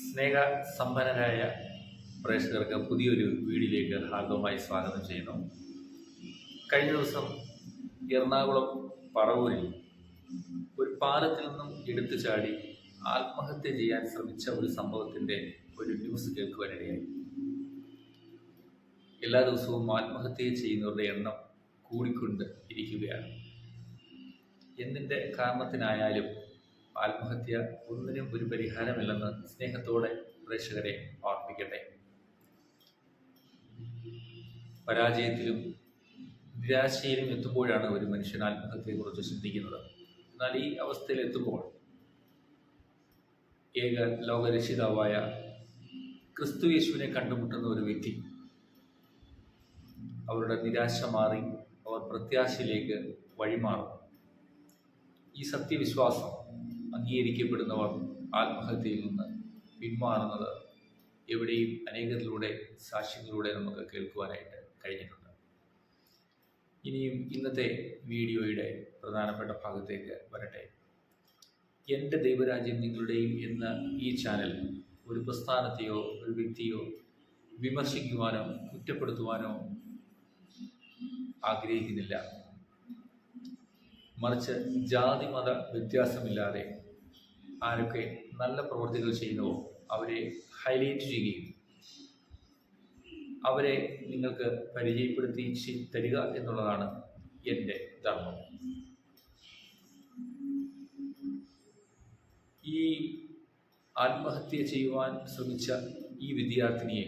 സ്നേഹ സമ്പന്നരായ പ്രേക്ഷകർക്ക് പുതിയൊരു വീഡിയോയിലേക്ക് ഹാർദവമായി സ്വാഗതം ചെയ്യുന്നു. കഴിഞ്ഞ ദിവസം എറണാകുളം പറവൂരിൽ ഒരു പാലത്തിൽ നിന്നും എടുത്തു ചാടി ആത്മഹത്യ ചെയ്യാൻ ശ്രമിച്ച ഒരു സംഭവത്തിൻ്റെ ഒരു ന്യൂസ് കേൾക്കുവാനിടയായി. എല്ലാ ദിവസവും ആത്മഹത്യ ചെയ്യുന്നവരുടെ എണ്ണം കൂടിക്കൊണ്ട് ഇരിക്കുകയാണ്. എന്തിൻ്റെ കാരണത്തിനായാലും ആത്മഹത്യ ഒന്നിനും ഒരു പരിഹാരമില്ലെന്ന് സ്നേഹത്തോടെ പ്രേക്ഷകരെ ഓർമ്മിക്കട്ടെ. പരാജയത്തിലും നിരാശയിലും എത്തുമ്പോഴാണ് ഒരു മനുഷ്യൻ ആത്മഹത്യയെക്കുറിച്ച് ചിന്തിക്കുന്നത്. എന്നാൽ ഈ അവസ്ഥയിൽ എത്തുമ്പോൾ ഏക ലോകരക്ഷിതാവായ ക്രിസ്തു യേശുവിനെ കണ്ടുമുട്ടുന്ന ഒരു വ്യക്തി അവരുടെ നിരാശ മാറി അവർ പ്രത്യാശയിലേക്ക് വഴിമാറും. ഈ സത്യവിശ്വാസം അംഗീകരിക്കപ്പെടുന്നവർ ആത്മഹത്യയിൽ നിന്ന് പിന്മാറുന്നത് എവിടെയും അനേകത്തിലൂടെ സാക്ഷ്യങ്ങളിലൂടെ നമുക്ക് കേൾക്കുവാനായിട്ട് കഴിഞ്ഞിട്ടുണ്ട്. ഇനിയും ഇന്നത്തെ വീഡിയോയുടെ പ്രധാനപ്പെട്ട ഭാഗത്തേക്ക് വരട്ടെ. എൻ്റെ ദൈവരാജ്യം നിങ്ങളുടെയും എന്ന ഈ ചാനൽ ഒരു പ്രസ്ഥാനത്തെയോ ഒരു വ്യക്തിയോ വിമർശിക്കുവാനോ കുറ്റപ്പെടുത്തുവാനോ ആഗ്രഹിക്കുന്നില്ല. മറിച്ച് ജാതി മത വ്യത്യാസമില്ലാതെ ആരൊക്കെ നല്ല പ്രവൃത്തികൾ ചെയ്യുന്നുവോ അവരെ ഹൈലൈറ്റ് ചെയ്യുകയും അവരെ നിങ്ങൾക്ക് പരിചയപ്പെടുത്തി തരിക എന്നുള്ളതാണ് എൻ്റെ ധർമ്മം. ഈ ആത്മഹത്യ ചെയ്യുവാൻ ശ്രമിച്ച ഈ വിദ്യാർത്ഥിനിയെ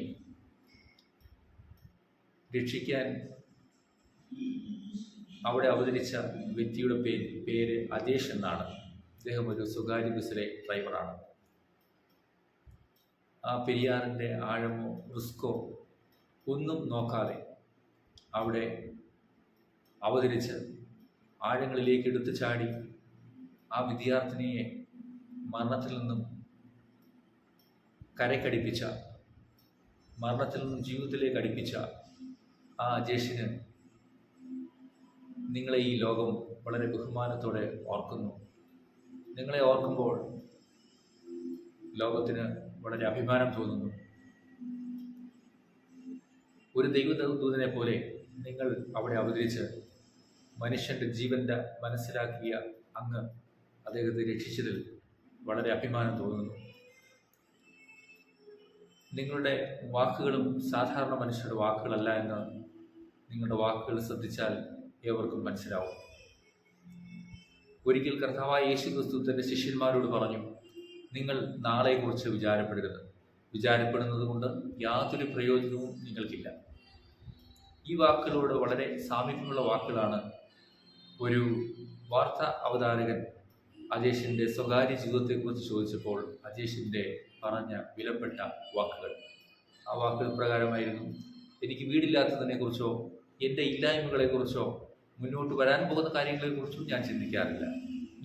രക്ഷിക്കാൻ അവിടെ അവതരിച്ച വ്യക്തിയുടെ പേര് അജേഷ് എന്നാണ്. അദ്ദേഹം ഒരു സ്വകാര്യ ബസ്സിലെ ഡ്രൈവറാണ്. ആ പെരിയാറിൻ്റെ ആഴമോ റിസ്കോ ഒന്നും നോക്കാതെ അവിടെ അവതരിച്ച് ആഴങ്ങളിലേക്ക് എടുത്തു ചാടി ആ വിദ്യാർത്ഥിനിയെ മരണത്തിൽ നിന്നും കരക്കടിപ്പിച്ച, മരണത്തിൽ നിന്നും ജീവിതത്തിലേക്ക് അടുപ്പിച്ച ആ അജേഷിന് നിങ്ങളെ ഈ ലോകം വളരെ ബഹുമാനത്തോടെ ഓർക്കുന്നു. നിങ്ങളെ ഓർക്കുമ്പോൾ ലോകത്തിന് വളരെ അഭിമാനം തോന്നുന്നു. ഒരു ദൈവദൂതനെ പോലെ നിങ്ങൾ അവിടെ അവതരിച്ച് മനുഷ്യൻ്റെ ജീവൻ്റെ മനസ്സിലാക്കിയ അങ്ങ് അദ്ദേഹത്തെ രക്ഷിച്ചതിൽ വളരെ അഭിമാനം തോന്നുന്നു. നിങ്ങളുടെ വാക്കുകളും സാധാരണ മനുഷ്യരുടെ വാക്കുകളല്ല എന്ന് നിങ്ങളുടെ വാക്കുകൾ ശ്രദ്ധിച്ചാൽ ഏവർക്കും മനസ്സിലാവും. ഒരിക്കൽ കർത്താവായ യേശു ക്രിസ്തു തൻ്റെ ശിഷ്യന്മാരോട് പറഞ്ഞു, നിങ്ങൾ നാളെക്കുറിച്ച് വിചാരപ്പെടരുത്. വിചാരപ്പെടുന്നത് കൊണ്ട് യാതൊരു പ്രയോജനവും നിങ്ങൾക്കില്ല. ഈ വാക്കുകളോട് വളരെ സാമീപ്യമുള്ള വാക്കുകളാണ് ഒരു വാർത്താ അവതാരകൻ അജേഷിൻ്റെ സ്വകാര്യ ജീവിതത്തെക്കുറിച്ച് ചോദിച്ചപ്പോൾ അജേഷിൻ്റെ പറഞ്ഞ വിലപ്പെട്ട വാക്കുകൾ. ആ വാക്കുകൾ പ്രകാരമായിരുന്നു: എനിക്ക് വീടില്ലാത്തതിനെക്കുറിച്ചോ എൻ്റെ ഇല്ലായ്മകളെക്കുറിച്ചോ മുന്നോട്ട് വരാൻ പോകുന്ന കാര്യങ്ങളെക്കുറിച്ചും ഞാൻ ചിന്തിക്കാറില്ല.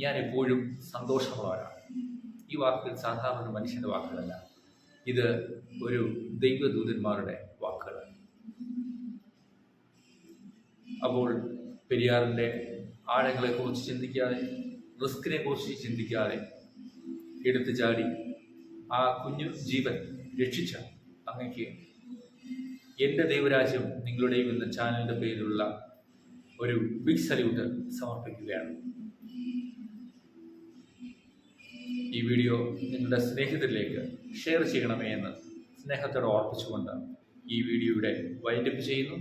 ഞാൻ എപ്പോഴും സന്തോഷമുള്ളവരാണ്. ഈ വാക്കുകൾ സാധാരണ ഒരു മനുഷ്യൻ്റെ വാക്കുകളല്ല, ഇത് ഒരു ദൈവദൂതന്മാരുടെ വാക്കുകളാണ്. അപ്പോൾ പെരിയാറിൻ്റെ ആഴങ്ങളെക്കുറിച്ച് ചിന്തിക്കാതെ, റിസ്കിനെ കുറിച്ച് ചിന്തിക്കാതെ എടുത്തു ചാടി ആ കുഞ്ഞു ജീവൻ രക്ഷിച്ച അങ്ങയ്ക്ക് എൻ്റെ ദൈവരാജ്യം നിങ്ങളുടെയും എന്ന ചാനലിൻ്റെ പേരിലുള്ള ഒരു ബിഗ് സല്യൂട്ട് സമർപ്പിക്കുകയാണ്. ഈ വീഡിയോ നിങ്ങളുടെ സ്നേഹിതരിലേക്ക് ഷെയർ ചെയ്യണമേ എന്ന് സ്നേഹത്തോടെ ഓർപ്പിച്ചുകൊണ്ട് ഈ വീഡിയോയുടെ വൈൻഡപ്പ് ചെയ്യുന്നു.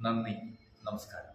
നന്ദി, നമസ്കാരം.